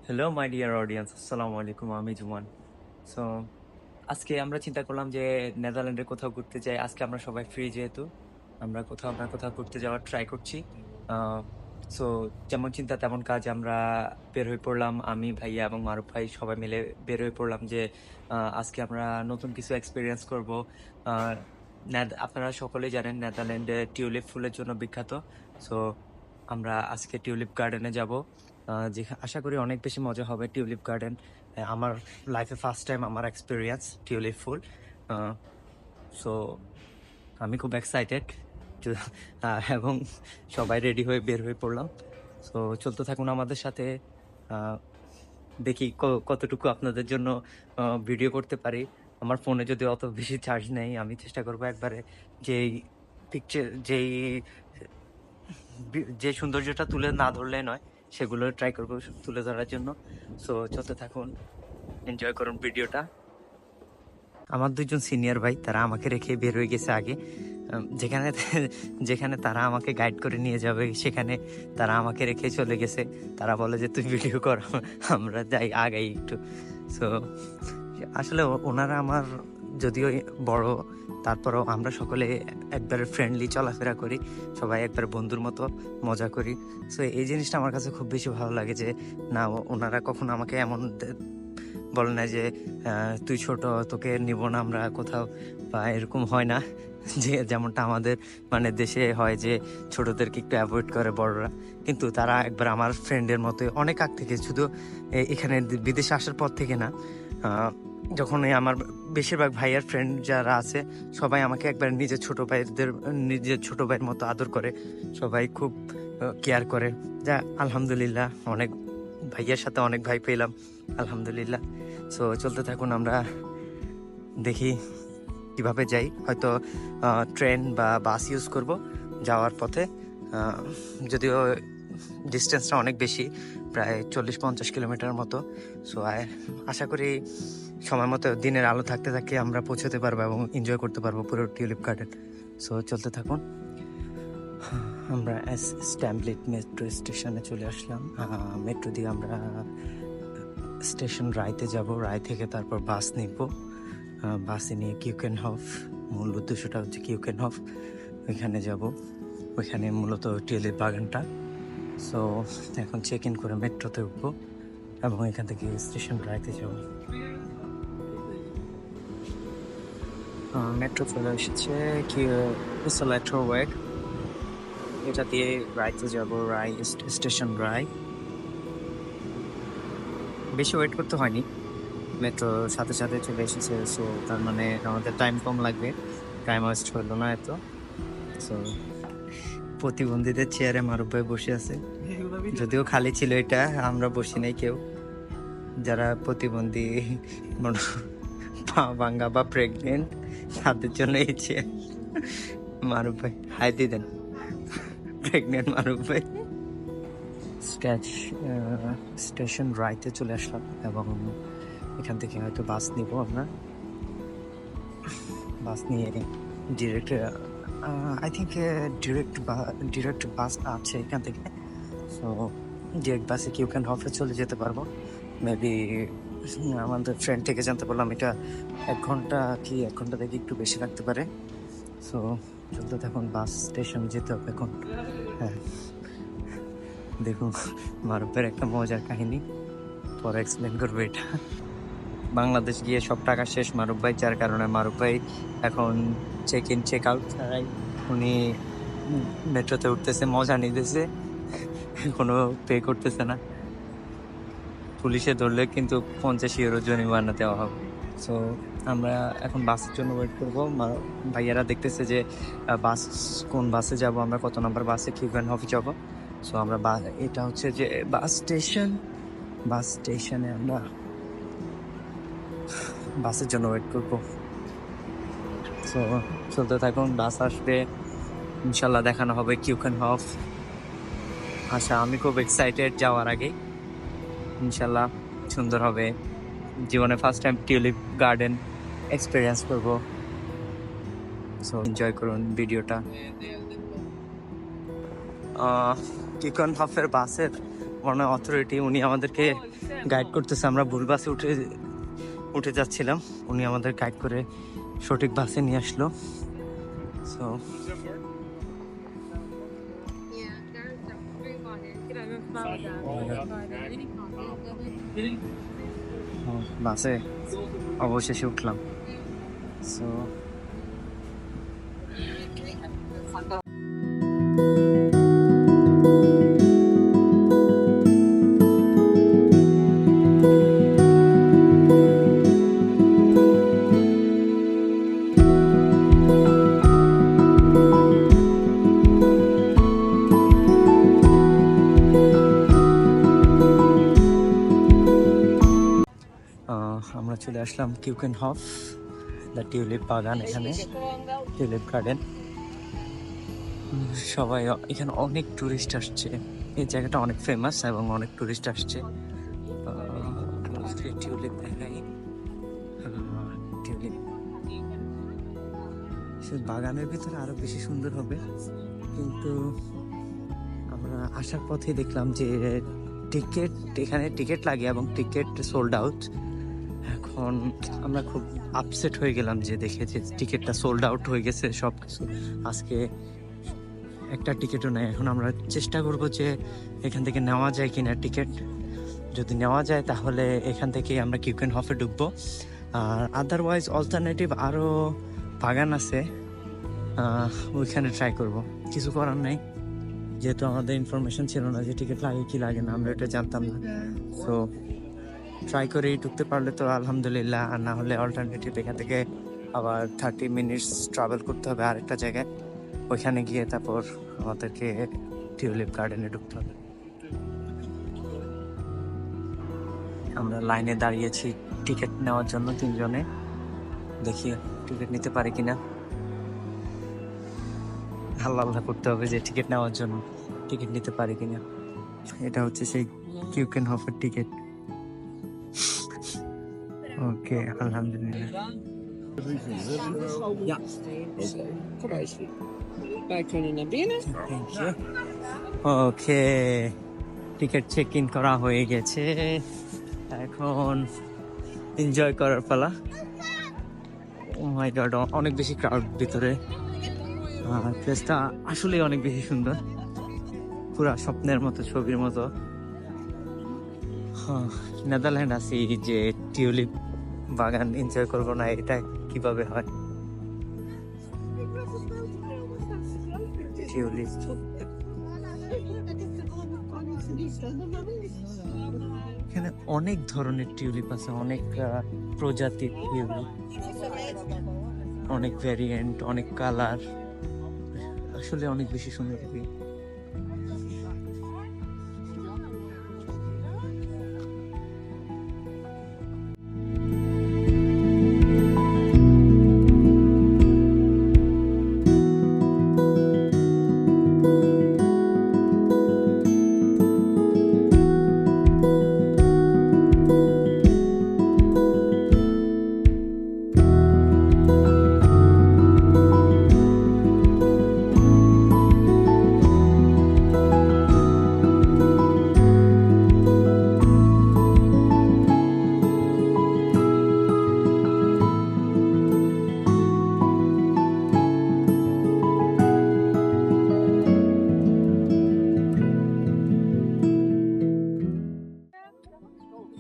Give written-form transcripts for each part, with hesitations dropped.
Hello my dear audience, আসসালামু আলাইকুম। আমি জুমান। সো আজকে আমরা চিন্তা করলাম যে নেদারল্যান্ডে কোথাও ঘুরতে যাই। আজকে আমরা সবাই ফ্রি, যেহেতু আমরা কোথাও না কোথাও ঘুরতে যাওয়ার ট্রাই করছি। সো যেমন চিন্তা তেমন কাজ, আমরা বের হয়ে পড়লাম। আমি, ভাইয়া এবং মারুফ ভাই সবাই মিলে বের হয়ে পড়লাম যে আজকে আমরা নতুন কিছু এক্সপিরিয়েন্স করব। আহ, আপনারা সকলেই জানেন নেদারল্যান্ডে টিউলিপ ফুলের জন্য বিখ্যাত। সো আমরা আজকে টিউলিপ গার্ডেনে যাব, যেখানে আশা করি অনেক বেশি মজা হবে। টিউলিপ গার্ডেন আমার লাইফে ফার্স্ট টাইম আমার এক্সপিরিয়েন্স টিউলিপ ফুল। সো আমি খুব এক্সাইটেড এবং সবাই রেডি হয়ে বের হয়ে পড়লাম। সো চলতে থাকুন আমাদের সাথে। আহ, দেখি কতটুকু আপনাদের জন্য ভিডিও করতে পারি। আমার ফোনে যদি অত বেশি চার্জ নেই, আমি চেষ্টা করবো একবারে যেই পিকচার যে সৌন্দর্যটা তুলে না ধরলে নয়, সেগুলো ট্রাই করবো তুলে ধরার জন্য। সো চলতে থাকুন, এনজয় করুন ভিডিওটা। আমার দুইজন সিনিয়র ভাই, তারা আমাকে রেখে বের হয়ে গেছে আগে। যেখানে যেখানে তারা আমাকে গাইড করে নিয়ে যাবে, সেখানে তারা আমাকে রেখে চলে গেছে। তারা বলে যে তুই ভিডিও কর, আমরা যাই আগাই একটু। সো আসলে ওনারা আমার যদিও বড়, তারপরেও আমরা সকলে একবারে ফ্রেন্ডলি চলাফেরা করি, সবাই একবার বন্ধুর মতো মজা করি। সো এই জিনিসটা আমার কাছে খুব বেশি ভালো লাগে যে না, ওনারা কখনো আমাকে এমন বলে না যে তুই ছোট, তোকে নিব না আমরা কোথাও, বা এরকম হয় না। যে যেমনটা আমাদের মানে দেশে হয় যে ছোটদেরকে একটু অ্যাভয়েড করে বড়রা, কিন্তু তারা একবার আমার ফ্রেন্ডের মতো অনেক আগ থেকে, শুধু এখানে বিদেশে আসার পর থেকে না, যখন আমার বেশিরভাগ ভাইয়ের ফ্রেন্ড যারা আছে সবাই আমাকে একবার নিজের ছোট ভাইয়ের মতো আদর করে, সবাই খুব কেয়ার করে। যা আলহামদুলিল্লাহ, অনেক ভাইয়ের সাথে অনেক ভাই পেলাম আলহামদুলিল্লাহ। সো চলতে থাকুন, আমরা দেখি কিভাবে যাই। হয়তো ট্রেন বা বাস ইউজ করব যাওয়ার পথে। যদিও ডিস্টেন্সটা অনেক বেশি, প্রায় 40-50 কিলোমিটার মতো। সো আশা করি সময় মতো দিনের আলো থাকতে থাকতে আমরা পৌঁছতে পারবো এবং এনজয় করতে পারবো পুরো টিউলিপ গার্ডেন। সো চলতে থাকুন। আমরা স্ট্যাম্পলিট মেট্রো স্টেশনে চলে আসলাম। মেট্রো দিয়ে আমরা স্টেশন রায়তে যাব, রায় থেকে তারপর বাস নিব। বাসে নিয়ে কিউকেনহফ, মূল উদ্দেশ্যটা হচ্ছে কিউকেনহফ, ওইখানে যাব। ওইখানে মূলত টিউলিপ বাগানটা। সো এখন চেক ইন করে মেট্রোতে উঠবো এবং এখান থেকে স্টেশন রায়তে যাব। মেট্রো চলে এসেছে, কি ওয়েট, এটা দিয়ে রায়তে যাব, রায় স্টেশন রায়। বেশি ওয়েট করতে হয়নি, মেট্রো সাথে সাথে চলে এসেছে। সো তার মানে আমাদের টাইম কম লাগবে, টাইম ওয়েস্ট হলো না এত। সো প্রতিবন্ধীদের চেয়ারে মারুফ ভাই বসে আছে, যদিও খালি ছিল এটা, আমরা বসি নাই কেউ। যারা প্রতিবন্ধী, পা ভাঙ্গা বা প্রেগনেন্ট, তাদের জন্য এই চেয়ার। মারুফ ভাই হাই দিয়ে দেন, প্রেগনেন্ট মারুফ ভাই। স্টেশন রাইতে চলে আসলাম এবং এখান থেকে হয়তো বাস নিব আমরা। বাস নিয়ে ডিরেক্ট, আই থিঙ্ক ডিরেক্ট বাস আছে এখান থেকে। সো ডিরেক্ট বাসে কিউকেনহফে চলে যেতে পারবো। মেবি আমাদের ফ্রেন্ড থেকে জানতে পারলাম এটা 1 ঘন্টা থেকে একটু বেশি লাগতে পারে। সো চলতে থাকুন, বাস স্টেশন যেতে হবে এখন। হ্যাঁ, দেখুন মারুফের একটা মজার কাহিনী, পরে এক্সপ্লেন করবো এটা। বাংলাদেশ গিয়ে সব টাকা শেষ মারুফ ভাই, যার কারণে মারুফ ভাই এখন চেক ইন চেক আউট ছাড়াই উনি মেট্রোতে উঠতেছে, মজা নিতেছে, কোনো পে করতেছে না। পুলিশে ধরলে কিন্তু 50 ইউরো জরিমানা দেওয়া হবে। সো আমরা এখন বাসের জন্য ওয়েট করবো। ভাইয়ারা দেখতেছে যে বাস, কোন বাসে যাব আমরা, কত নম্বর বাসে কিউকেনহফে যাব। সো আমরা এটা হচ্ছে যে বাস স্টেশন, বাস স্টেশনে আমরা বাসের জন্য ওয়েট করবো। সো চলতে থাকুন, বাস আসবে ইনশাল্লাহ, দেখানো হবে কিউকেনহফ। আচ্ছা, আমি খুব এক্সাইটেড যাওয়ার আগে, ইনশাল্লাহ সুন্দর হবে। জীবনে first time tulip garden experience করবো। সো এনজয় করুন ভিডিওটা। কিউকেনহফের বাসের ওয়ান অথরিটি, উনি আমাদেরকে গাইড করতেছে। আমরা ভুল বাসে উঠে যাচ্ছিলাম, উনি আমাদের গাইড করে সঠিক বাসে নিয়ে আসলো। সো বাসে অবশেষে উঠলাম। সো আমরা চলে আসলাম কিউকেনহফ, দ্য টিউলিপ বাগান। এখানে টিউলিপ গার্ডেন। সবাই এখানে অনেক টুরিস্ট আসছে, এই জায়গাটা অনেক ফেমাস এবং অনেক টুরিস্ট আসছে। টিউলিপ দেখাই, টিউলিপ বাগানের ভিতরে আরো বেশি সুন্দর হবে, কিন্তু আমরা আসার পথে দেখলাম যে এখানে টিকিট লাগে এবং টিকিট সোল্ড আউট। এখন আমরা খুব আপসেট হয়ে গেলাম যে দেখে যে টিকিটটা সোল্ড আউট হয়ে গেছে সব কিছু, আজকে একটা টিকিটও নেই। এখন আমরা চেষ্টা করব যে এখান থেকে নেওয়া যায় কিনা টিকিট। যদি নেওয়া যায় তাহলে এখান থেকে আমরা কিউকেনহফে ঢুকবো, আর আদারওয়াইজ অল্টারনেটিভ আরও বাগান আছে, ওইখানে ট্রাই করব। কিছু করার নাই, যেহেতু আমাদের ইনফরমেশন ছিল না যে টিকিট লাগে কি লাগে না, আমরা এটা জানতাম না। সো ট্রাই করে ঢুকতে পারলে তো আলহামদুলিল্লাহ, আর না হলে অল্টারনেটিভ এখান থেকে আবার 30 মিনিটস ট্রাভেল করতে হবে আরেকটা জায়গায়, ওইখানে গিয়ে তারপর আমাদেরকে টিউলিপ গার্ডেনে ঢুকতে হবে। আমরা লাইনে দাঁড়িয়েছি টিকিট নেওয়ার জন্য, 3 জনে। দেখি টিকিট নিতে পারি কিনা, আল্লাহ করতে হবে যে টিকিট নেওয়ার জন্য টিকিট নিতে পারি কিনা। এটা হচ্ছে সেই কিউকেনহফের টিকিট। ওকে, আলহামদুলিল্লাহ। ওকে, টিকিট চেক ইন করা হয়ে গেছে, এখন এনজয় করার পালা। ও মাই গড, অনেক বেশি ক্রাউড ভিতরে। প্লেসটা আসলে অনেক বেশি সুন্দর, পুরা স্বপ্নের মতো, ছবির মতো। নেদারল্যান্ড আছি যে টিউলিপ বাগান এনজয় করবো না, এটা কিভাবে হয়? টিউলিপ, এখানে অনেক ধরনের টিউলিপ আছে, অনেক প্রজাতির টিউলিপ, অনেক ভ্যারিয়েন্ট, অনেক কালার, আসলে অনেক বেশি সুন্দর।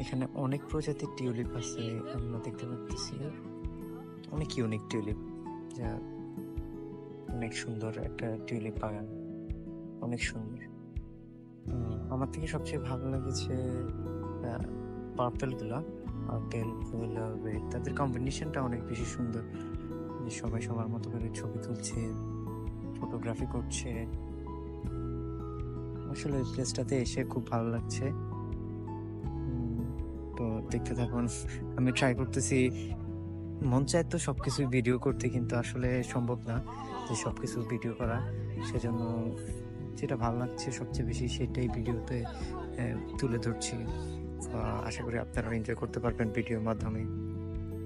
এখানে অনেক প্রজাতির টিউলিপ আছে, আমরা দেখতে পাচ্ছি অনেক ইউনিক টিউলিপ, যা অনেক সুন্দর একটা টিউলিপ বাগান, অনেক সুন্দর। আমার থেকে সবচেয়ে ভালো লেগেছে পার্পেল গুলা, পার্পেল রেড, তাদের কম্বিনেশনটা অনেক বেশি সুন্দর। সবাই সবার মতো করে ছবি তুলছে, ফটোগ্রাফি করছে, আসলে প্লেসটাতে এসে খুব ভালো লাগছে। তো দেখতে থাকুন, আমি ট্রাই করতেছি, মন চায় তো সবকিছু ভিডিও করতে, কিন্তু আসলে সম্ভব না যে সবকিছু ভিডিও করা। সেজন্য যেটা ভালো লাগছে সবচেয়ে বেশি সেটাই ভিডিওতে তুলে ধরছি। আশা করি আপনারা এনজয় করতে পারবেন ভিডিওর মাধ্যমে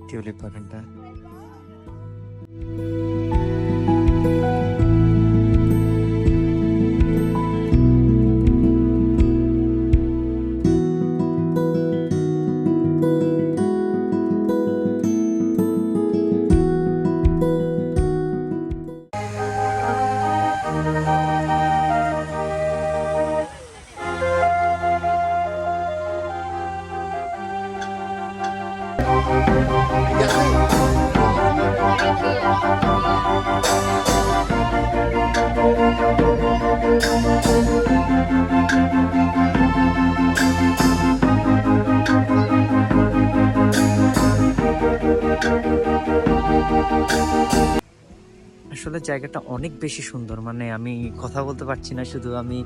টিউলিপ বাগানটা। আসলে জায়গাটা অনেক বেশি সুন্দর, মানে আমি কথা বলতে পারছি না, শুধু আমি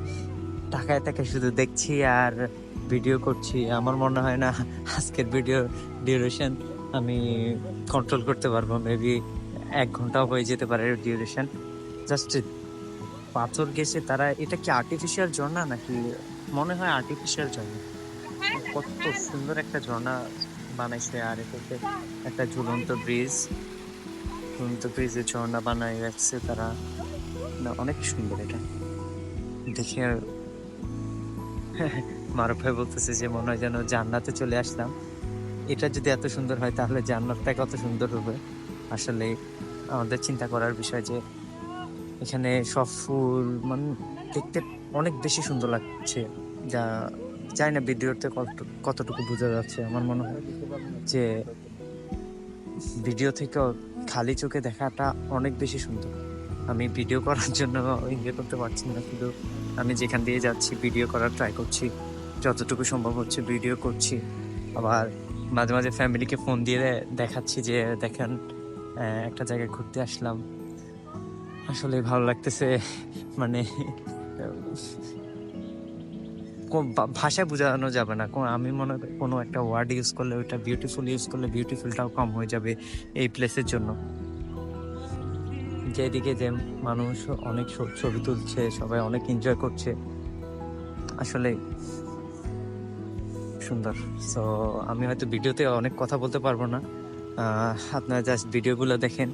তাকায় তাকায় শুধু দেখছি আর ভিডিও করছি। আমার মনে হয় না আজকের ভিডিও ডিউরেশন আমি কন্ট্রোল করতে পারবো, মেবি 1 ঘন্টাও হয়ে যেতে পারে ডিউরেশন। জাস্ট পাথর গেছে তারা, এটা কি আর্টিফিশিয়াল ঝর্ণা নাকি? মনে হয় আর্টিফিশিয়াল ঝর্ণা। কত সুন্দর একটা ঝর্ণা বানাইছে, আর এটাতে একটা ঝুলন্ত ব্রিজে ঝর্ণা বানাই রাখছে তারা। না, অনেক সুন্দর এটা দেখে। আর মারুফ ভাই বলতেছে যে মনে হয় যেন জান্নাতে চলে আসলাম। এটা যদি এত সুন্দর হয় তাহলে জান্নাতটা কত সুন্দর হবে। আসলে আমাদের চিন্তা করার বিষয় যে এখানে সব ফুল মানে দেখতে অনেক বেশি সুন্দর লাগছে, যা জানি না ভিডিওতে কতটুকু বোঝা যাচ্ছে। আমার মনে হয় যে ভিডিও থেকে খালি চোখে দেখাটা অনেক বেশি সুন্দর। আমি ভিডিও করার জন্য এনজয় করতে পারছি না, শুধু আমি যেখান দিয়ে যাচ্ছি ভিডিও করার ট্রাই করছি, যতটুকু সম্ভব হচ্ছে ভিডিও করছি। আবার মাঝে মাঝে ফ্যামিলিকে ফোন দিয়ে দেখাচ্ছি যে দেখেন একটা জায়গায় ঘুরতে আসলাম। আসলে ভালো লাগতেছে, মানে ভাষায় বোঝানো যাবে না। আমি মনে করি কোনো একটা ওয়ার্ড ইউজ করলে, ওইটা বিউটিফুল ইউজ করলে বিউটিফুলটাও কম হয়ে যাবে এই প্লেসের জন্য। যেদিকে যে মানুষ অনেক ছবি তুলছে, সবাই অনেক এনজয় করছে, আসলে সুন্দর। সো আমি হয়তো ভিডিওতে অনেক কথা বলতে পারবো না, আপনারা জাস্ট ভিডিওগুলো দেখেন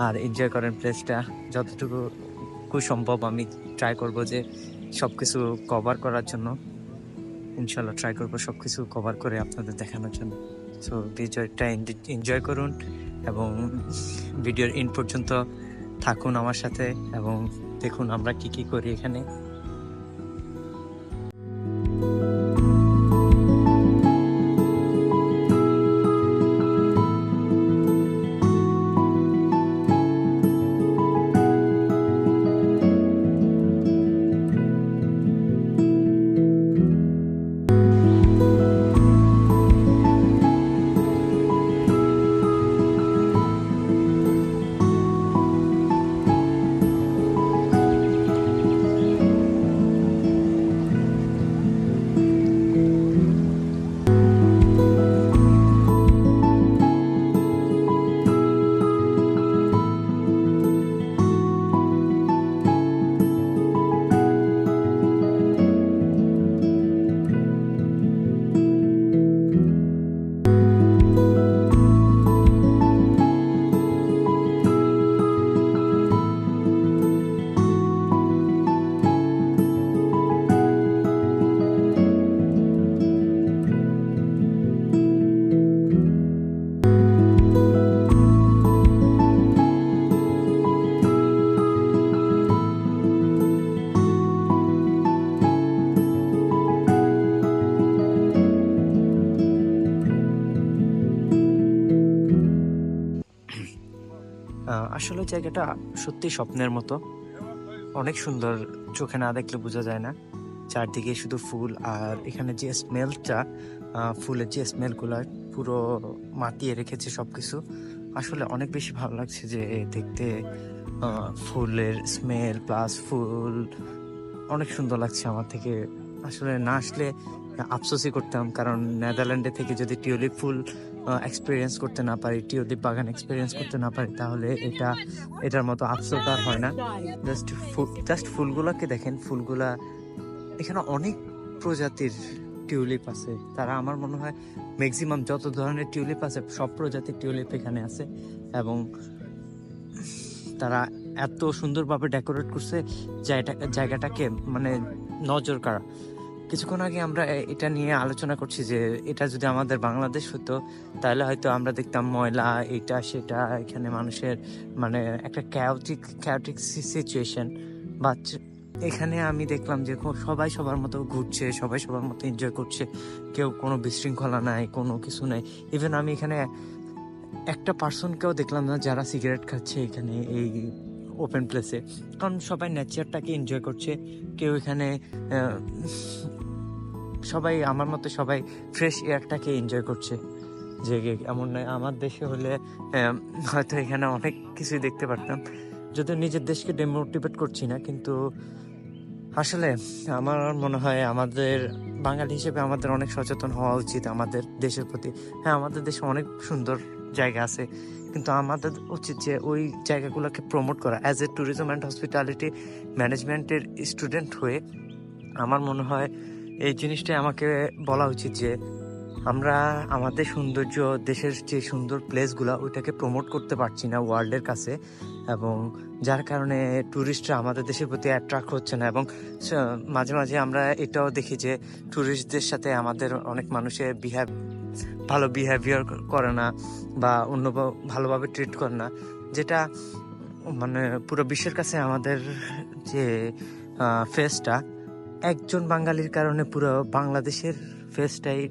আর এনজয় করেন প্লেসটা। যতটুকু সম্ভব আমি ট্রাই করব যে সব কিছু কভার করার জন্য। ইনশাল্লাহ ট্রাই করবো সব কিছু কভার করে আপনাদের দেখানোর জন্য। সো ভিডিওটা এনজয় করুন এবং ভিডিওর ইন পর্যন্ত থাকুন আমার সাথে এবং দেখুন আমরা কি কি করি এখানে। আসলে জায়গাটা সত্যি স্বপ্নের মতো, অনেক সুন্দর, চোখে না দেখলে বোঝা যায় না। চারদিকে শুধু ফুল, আর এখানে যে স্মেলটা, ফুলের যে স্মেলগুলো পুরো মাতিয়ে রেখেছে সবকিছু। আসলে অনেক বেশি ভালো লাগছে যে দেখতে, ফুলের স্মেল প্লাস ফুল অনেক সুন্দর লাগছে আমার থেকে। আসলে না আসলে আফসোসই করতাম, কারণ নেদারল্যান্ডে থেকে যদি টিউলিপ ফুল এক্সপিরিয়েন্স করতে না পারি, টিউলিপ বাগান এক্সপিরিয়েন্স করতে না পারি, তাহলে এটার মতো আফসোস আর হয় না। জাস্ট ফুলগুলাকে দেখেন, ফুলগুলা এখানে অনেক প্রজাতির টিউলিপ আছে। তারা আমার মনে হয় ম্যাক্সিমাম যত ধরনের টিউলিপ আছে সব প্রজাতির টিউলিপ এখানে আছে, এবং তারা এত সুন্দরভাবে ডেকোরেট করছে জায়গাটাকে, মানে নজর কাড়া। কিছুক্ষণ আগে আমরা এটা নিয়ে আলোচনা করছি যে এটা যদি আমাদের বাংলাদেশ হতো তাহলে হয়তো আমরা দেখতাম ময়লা, এটা সেটা, এখানে মানুষের মানে একটা ক্যাওটিক সিচুয়েশন। বাট এখানে আমি দেখলাম যে সবাই সবার মতো ঘুরছে, সবাই সবার মতো এনজয় করছে, কেউ কোনো বিশৃঙ্খলা নাই, কোনো কিছু নাই। ইভেন আমি এখানে একটা পার্সনকেও দেখলাম না যারা সিগারেট খাচ্ছে এখানে এই ওপেন প্লেসে, কারণ সবাই নেচারটাকে এনজয় করছে। কেউ এখানে সবাই আমার মতো সবাই ফ্রেশ এয়ারটাকে এনজয় করছে। যে এমন নয় আমার দেশে হলে হয়তো এখানে অনেক কিছুই দেখতে পারতাম। যদিও নিজের দেশকে ডিমোটিভেট করছি না, কিন্তু আসলে আমার মনে হয় আমাদের বাঙালি হিসেবে আমাদের অনেক সচেতন হওয়া উচিত আমাদের দেশের প্রতি। হ্যাঁ, আমাদের দেশে অনেক সুন্দর জায়গা আছে, কিন্তু আমাদের উচিত যে ওই জায়গাগুলোকে প্রমোট করা। As a tourism and hospitality ম্যানেজমেন্টের স্টুডেন্ট হয়ে আমার মনে হয় এই জিনিসটাই আমাকে বলা উচিত যে আমরা আমাদের সৌন্দর্য, দেশের যে সুন্দর প্লেসগুলো ওইটাকে প্রমোট করতে পারছি না ওয়ার্ল্ডের কাছে, এবং যার কারণে ট্যুরিস্টরা আমাদের দেশের প্রতি অ্যাট্রাক্ট হচ্ছে না। এবং মাঝে মাঝে আমরা এটাও দেখি যে ট্যুরিস্টদের সাথে আমাদের অনেক মানুষের ভালো বিহেভিয়ার করে না, বা অন্য ভালোভাবে ট্রিট করে না, যেটা মানে পুরো বিশ্বের কাছে আমাদের যে ফেসটা, একজন বাঙালির কারণে পুরো বাংলাদেশের ফেসটাই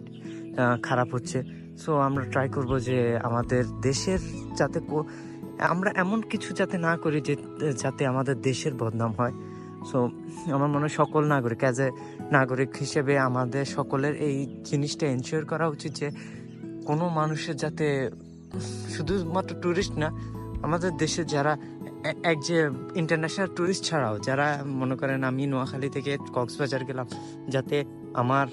খারাপ হচ্ছে। সো আমরা ট্রাই করব যে আমাদের দেশের যাতে আমরা এমন কিছু যাতে না করি যে যাতে আমাদের দেশের বদনাম হয়। সো আমার মনে হয় সকল নাগরিক, অ্যাজ এ নাগরিক হিসেবে আমাদের সকলের এই জিনিসটা এনশিওর করা উচিত যে কোনো মানুষের যাতে, শুধুমাত্র ট্যুরিস্ট না, আমাদের দেশে যারা এক যে ইন্টারন্যাশনাল ট্যুরিস্ট ছাড়াও যারা মনে করেন আমি নোয়াখালী থেকে কক্সবাজার গেলাম, যাতে আমার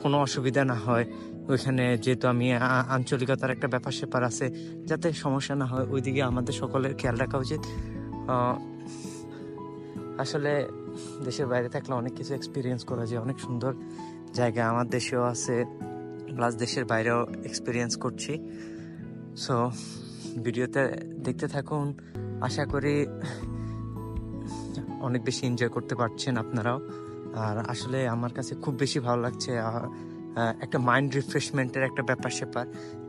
কোনো অসুবিধা না হয় ওইখানে, যেহেতু আমি আঞ্চলিকতার একটা ব্যাপার স্যাপার আছে, যাতে সমস্যা না হয় ওইদিকে আমাদের সকলের খেয়াল রাখা উচিত। আসলে দেশের বাইরে থাকলে অনেক কিছু এক্সপিরিয়েন্স করা যায়, অনেক সুন্দর জায়গা আমার দেশেও আছে, প্লাস দেশের বাইরেও এক্সপিরিয়েন্স করছি। সো ভিডিওতে দেখতে থাকুন, আশা করি অনেক বেশি এনজয় করতে পারছেন আপনারাও। আর আসলে আমার কাছে খুব বেশি ভালো লাগছে, একটা মাইন্ড রিফ্রেশমেন্টের একটা ব্যাপার স্যাপার,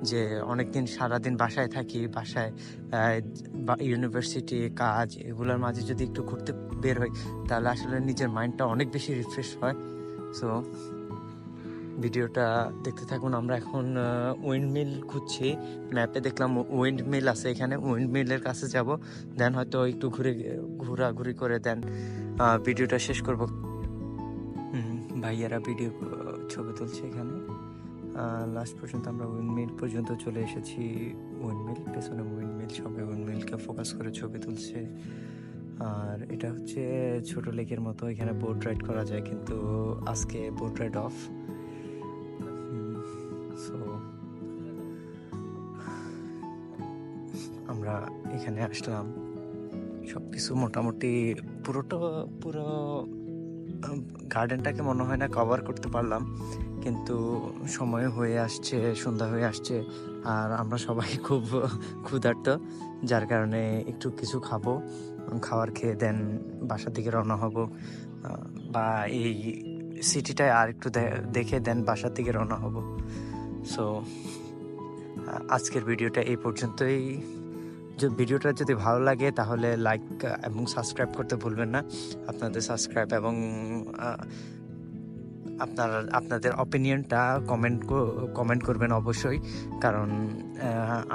যে অনেকদিন সারাদিন বাসায় থাকি, বাসায় ইউনিভার্সিটি কাজ এগুলোর মাঝে যদি একটু ঘুরতে বের হই তাহলে আসলে নিজের মাইন্ডটা অনেক বেশি রিফ্রেশ হয়। সো ভিডিওটা দেখতে থাকুন। আমরা এখন উইন্ড মিল খুঁজছি, ম্যাপে দেখলাম উইন্ড মিল আছে এখানে, উইন্ড মিলের কাছে যাব, দেন হয়তো একটু ঘোরাঘুরি করে দেন ভিডিওটা শেষ করব। ভাইয়ারা ভিডিও ছবি তুলছে এখানে। লাস্ট পর্যন্ত আমরা উইন্ডমিল পর্যন্ত চলে এসেছি। উইন্ডমিল, পেছনে উইন্ডমিল, সবাই উইন্ডমিলকে ফোকাস করে ছবি তুলছে। আর এটা হচ্ছে ছোট লেকের মতো, এখানে বোট রাইড করা যায়, কিন্তু আজকে বোট রাইড অফ। সো আমরা এখানে আসলাম, সব কিছু মোটামুটি পুরো গার্ডেনটাকে মনে হয় না কভার করতে পারলাম, কিন্তু সময় হয়ে আসছে, সন্ধ্যা হয়ে আসছে, আর আমরা সবাই খুব ক্ষুধার্ত, যার কারণে একটু কিছু খাবো, খাবার খেয়ে দেন বাসার দিকে রওনা হব, বা এই সিটিটায় আর একটু দেখে দেন বাসার দিকে রওনা হব। সো আজকের ভিডিওটা এই পর্যন্তই। ভিডিওটা যদি ভালো লাগে তাহলে লাইক এবং সাবস্ক্রাইব করতে ভুলবেন না। আপনাদের সাবস্ক্রাইব এবং আপনাদের অপিনিয়নটা কমেন্ট করবেন অবশ্যই, কারণ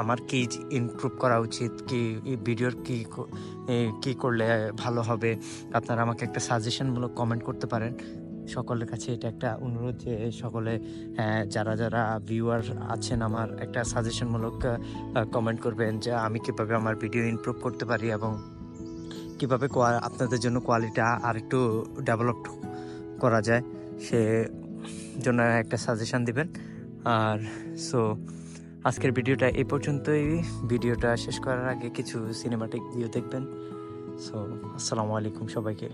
আমার কি ইমপ্রুভ করা উচিত, কি ভিডিওর কি করলে ভালো হবে, আপনারা আমাকে একটা সাজেশনমূলক কমেন্ট করতে পারেন। সকলের কাছে এটা একটা অনুরোধ যে সকলে যারা ভিউয়ার আছেন আমার একটা সাজেশনমূলক কমেন্ট করবেন যে আমি কীভাবে আমার ভিডিও ইমপ্রুভ করতে পারি, এবং কীভাবে আপনাদের জন্য কোয়ালিটি আর একটু ডেভেলপ করা যায়, সে জন্য একটা সাজেশন দিবেন। আর সো আজকের ভিডিওটা এই পর্যন্তই। ভিডিওটা শেষ করার আগে কিছু সিনেমাটিক ভিডিও দেখবেন। সো আসসালামু আলাইকুম সবাইকে।